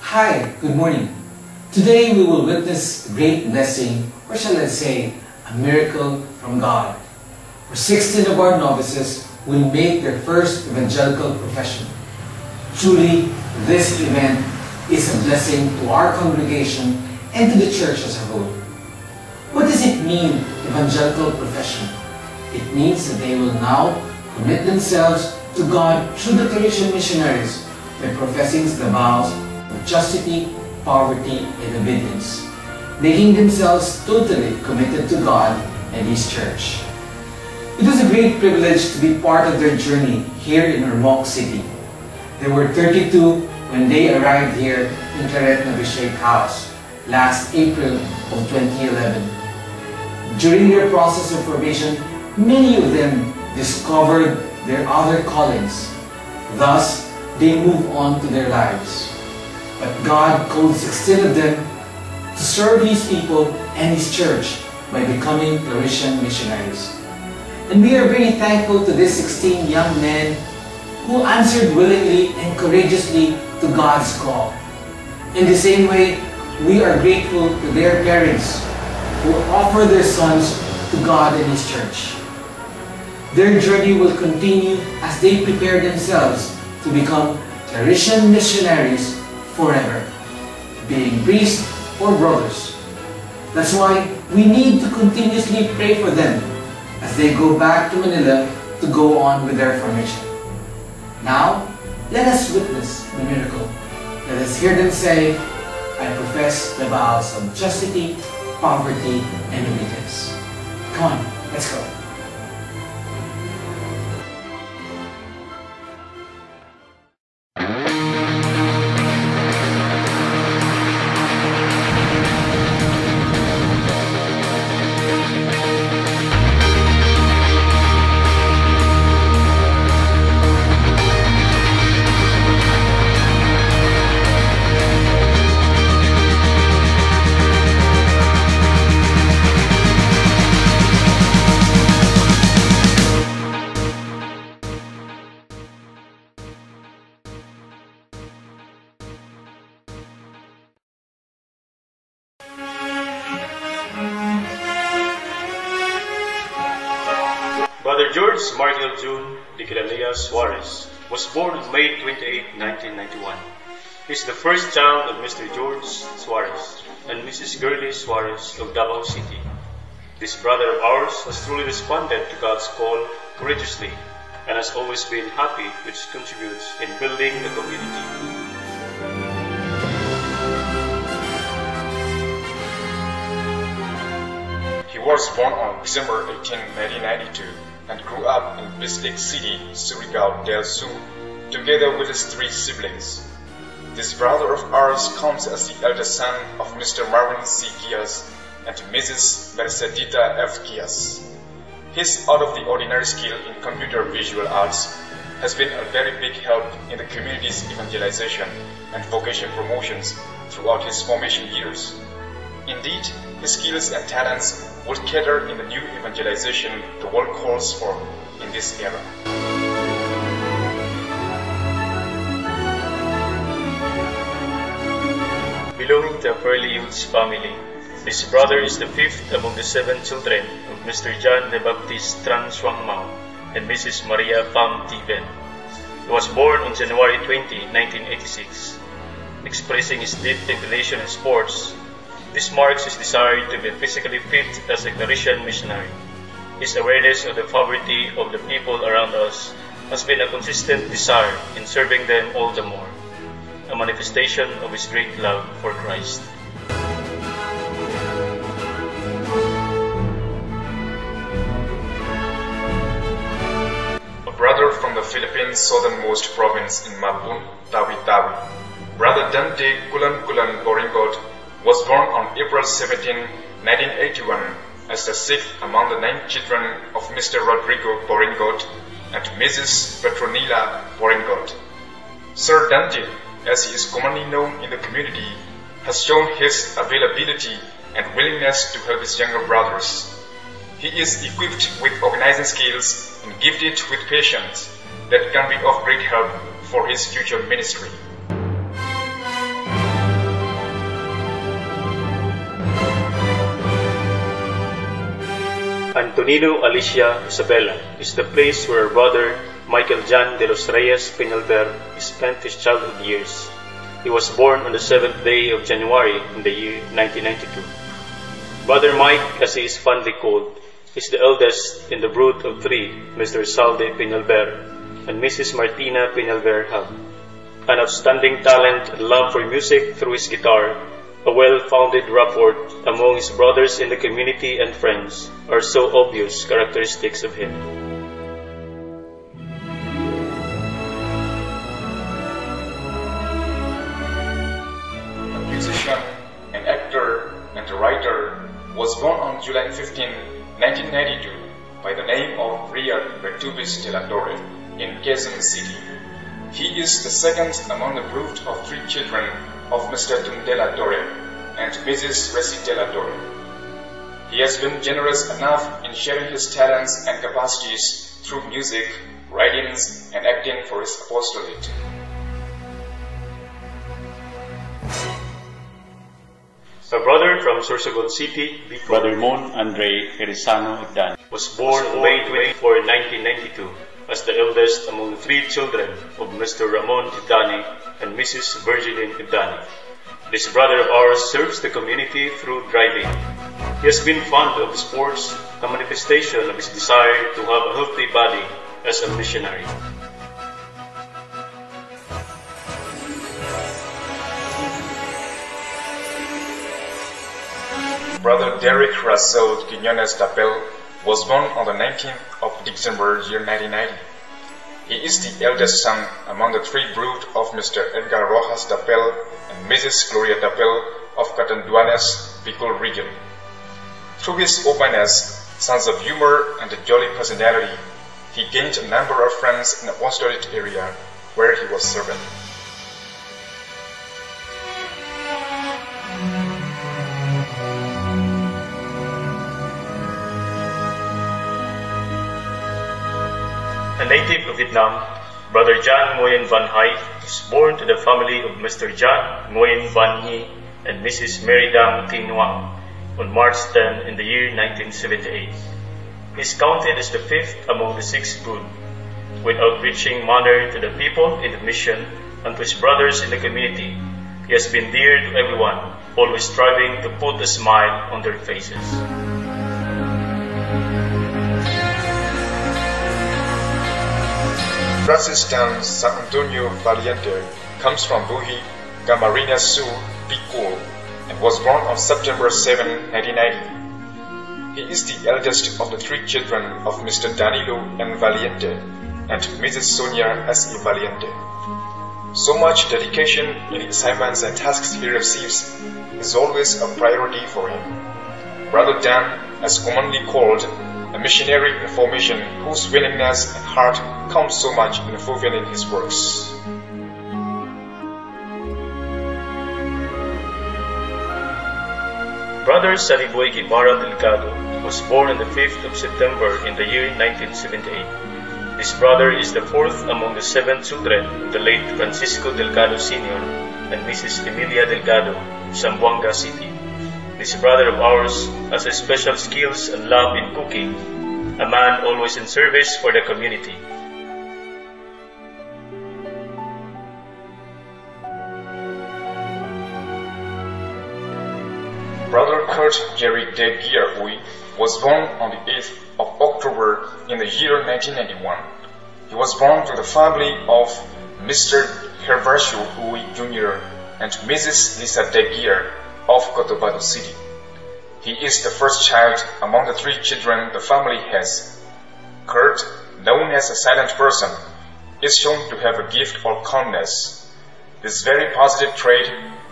Hi, good morning. Today we will witness a great blessing, or shall I say, a miracle from God. For 16 of our novices will make their first evangelical profession. Truly, this event is a blessing to our congregation and to the church as a whole. What does it mean, evangelical profession? It means that they will now commit themselves to God through the Christian missionaries by professing the vows of chastity, poverty, and obedience, making themselves totally committed to God and His church. It was a great privilege to be part of their journey here in Ormoc City. There were 32 when they arrived here in Claret Novitiate House last April of 2011. During their process of formation, many of them discovered their other callings. Thus, they move on to their lives. But God called 16 of them to serve His people and His church by becoming Claretian missionaries. And we are very thankful to these 16 young men who answered willingly and courageously to God's call. In the same way, we are grateful to their parents who offer their sons to God and His church. Their journey will continue as they prepare themselves to become Claretian missionaries forever, being priests or brothers. That's why we need to continuously pray for them as they go back to Manila to go on with their formation. Now, let us witness the miracle. Let us hear them say, I profess the vows of chastity, poverty, and obedience. Come on, let's go. Brother George Markel June de Kilalea Suarez was born on May 28, 1991. He is the first child of Mr. George Suarez and Mrs. Gurley Suarez of Davao City. This brother of ours has truly responded to God's call courageously and has always been happy, which contributes in building the community. He was born on December 18, 1992 and grew up in Bislig City, Surigao del Sur, together with his 3 siblings. This brother of ours comes as the eldest son of Mr. Marvin C. Gias and Mrs. Mercedita F. Gias. His out-of-the-ordinary skill in computer visual arts has been a very big help in the community's evangelization and vocation promotions throughout his formation years. Indeed, his skills and talents would cater in the new evangelization the world calls for in this era. Belonging to a fairly huge family, this brother is the 5th among the 7 children of Mr. John de Baptiste Tran Suang Mao and Mrs. Maria Pham Tiven. He was born on January 20, 1986. Expressing his deep inclination in sports, this marks his desire to be physically fit as a Claretian missionary. His awareness of the poverty of the people around us has been a consistent desire in serving them all the more, a manifestation of his great love for Christ. A brother from the Philippines' southernmost province in Mapun, Tawi-Tawi, Brother Dante Kulan Kulan Boringot, was born on April 17, 1981 as the 6th among the 9 children of Mr. Rodrigo Boringot and Mrs. Petronila Boringot. Sir Dante, as he is commonly known in the community, has shown his availability and willingness to help his younger brothers. He is equipped with organizing skills and gifted with patience that can be of great help for his future ministry. Antonino Alicia Isabella is the place where her brother Michael Jan de los Reyes Peñalver spent his childhood years. He was born on the 7th day of January in the year 1992. Brother Mike, as he is fondly called, is the eldest in the brood of three Mr. Salde Peñalver and Mrs. Martina Peñalver have. An outstanding talent and love for music through his guitar, a well-founded rapport among his brothers in the community and friends are so obvious characteristics of him. A musician, an actor, and a writer, was born on July 15, 1992 by the name of Riyad Bertubis de la Torre in Quezon City. He is the second among the brood of three children of Mr. Dun de la Torre and Mrs. Resi de la Torre. He has been generous enough in sharing his talents and capacities through music, writings, and acting for his apostolate. A brother from Sorsogon City, Brother Mon Andre Erizano Igdan, was born on May 24, 1992 as the eldest among the three children of Mr. Ramon Idani and Mrs. Virgiline Idani. This brother of ours serves the community through driving. He has been fond of sports, a manifestation of his desire to have a healthy body as a missionary. Brother Derek Russell Quinones Dapel was born on the 19th of December year 1990. He is the eldest son among the three brood of Mr. Edgar Rojas Dapel and Mrs. Gloria Dapel of Catanduanes, Bicol region. Through his openness, sense of humor, and a jolly personality, he gained a number of friends in the apostolate area where he was serving. A native of Vietnam, Brother John Nguyen Van Hai was born to the family of Mr. John Nguyen Van Nhi and Mrs. Mary Dang Thi Nguyen on March 10 in the year 1978. He is counted as the fifth among the six brood, with outreaching manner to the people in the mission and to his brothers in the community. He has been dear to everyone, always striving to put a smile on their faces. Francis Dan San Antonio Valiente comes from Buhi, Camarines Sur, Bicol, and was born on September 7, 1990. He is the eldest of the three children of Mr. Danilo N. Valiente and Mrs. Sonia S. E. Valiente. So much dedication in the assignments and tasks he receives is always a priority for him. Brother Dan, as commonly called, a missionary in formation whose willingness and heart count so much in fulfilling his works. Brother Saliboy Guevara Delgado was born on the 5th of September in the year 1978. This brother is the fourth among the seven children of the late Francisco Delgado Sr. and Mrs. Emilia Delgado of Zamboanga City. This brother of ours has a special skills and love in cooking, a man always in service for the community. Brother Kurt Jerry De Geer Uy was born on the 8th of October in the year 1991. He was born to the family of Mr. Hervacio Uy Jr. and Mrs. Lisa De Geer of Cotabato City. He is the first child among the three children the family has. Kurt, known as a silent person, is shown to have a gift for calmness. This very positive trait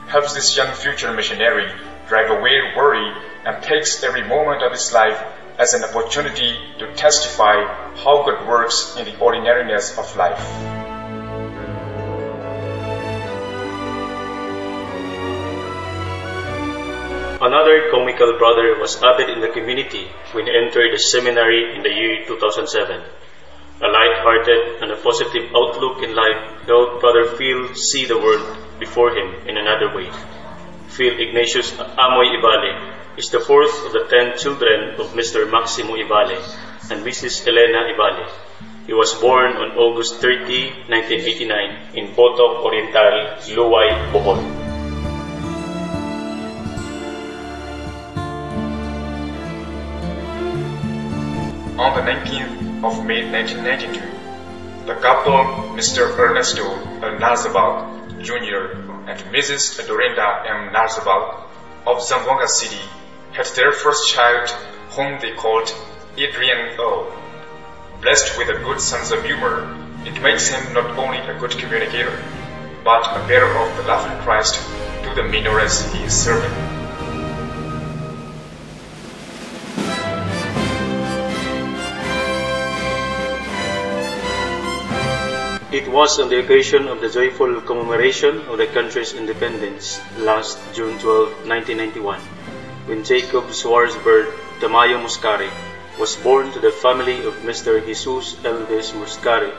helps this young future missionary drive away worry and takes every moment of his life as an opportunity to testify how God works in the ordinariness of life. Another comical brother was added in the community when he entered the seminary in the year 2007. A light-hearted and a positive outlook in life helped Brother Phil see the world before him in another way. Phil Ignatius Amoy Ibale is the fourth of the 10 children of Mr. Maximo Ibale and Mrs. Elena Ibale. He was born on August 30, 1989 in Potoc Oriental, Luway, Bohol. On the 19th of May 1992, the couple Mr. Ernesto L. Narzabal Jr. and Mrs. Dorinda M. Narzabal of Zamboanga City had their first child, whom they called Adrian O. Blessed with a good sense of humor, it makes him not only a good communicator, but a bearer of the love of Christ to the minors he is serving. It was on the occasion of the joyful commemoration of the country's independence last June 12, 1991, when Jacob Swarzberg Tamayo Muscari was born to the family of Mr. Jesus Elvis Muscari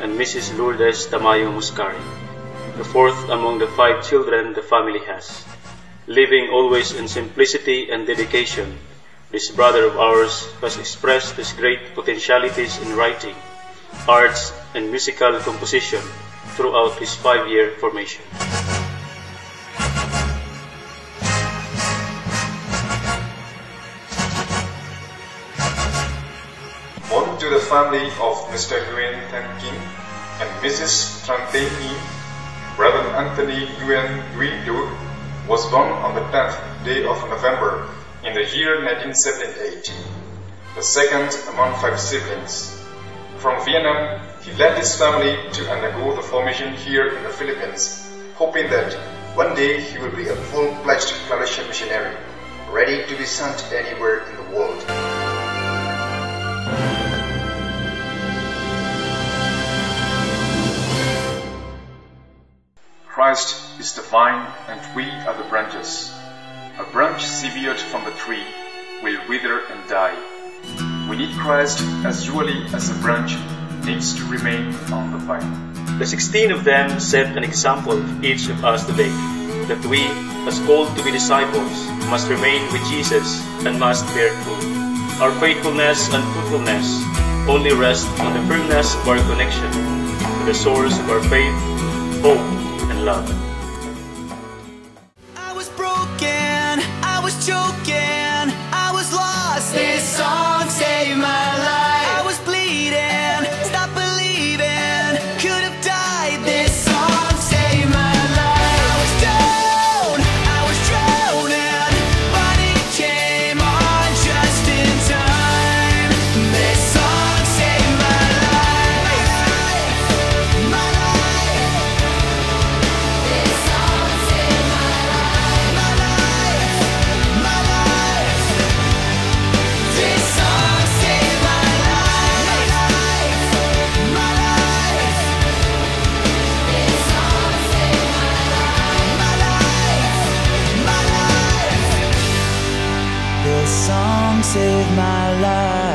and Mrs. Lourdes Tamayo Muscari, the fourth among the 5 children the family has. Living always in simplicity and dedication, this brother of ours has expressed his great potentialities in writing, arts, and musical composition throughout his 5-year formation. Born to the family of Mr. Nguyen Thanh Kim and Mrs. Tran Tê Nhi, Brother Anthony Nguyen Duy Du was born on the 10th day of November in the year 1978, the second among 5 siblings. From Vietnam, he led his family to undergo the formation here in the Philippines, hoping that one day he will be a full-fledged Claretian missionary, ready to be sent anywhere in the world. Christ is the vine and we are the branches. A branch severed from the tree will wither and die. We need Christ as surely as a branch needs to remain on the vine. The 16 of them set an example to each of us today, that we, as called to be disciples, must remain with Jesus and must bear fruit. Our faithfulness and fruitfulness only rest on the firmness of our connection to the source of our faith, hope, and love. I was broken, I was choking, I was lost. This song saved my life. I was bleeding, stopped believing, could have died. This song saved my life. I was down, I was drowning, but it came on just in time. This song saved my life. My life. This song saved my life. My life. My life. This song saved my life. My life. My life. This song saved my life. My life. My life. This song saved my life.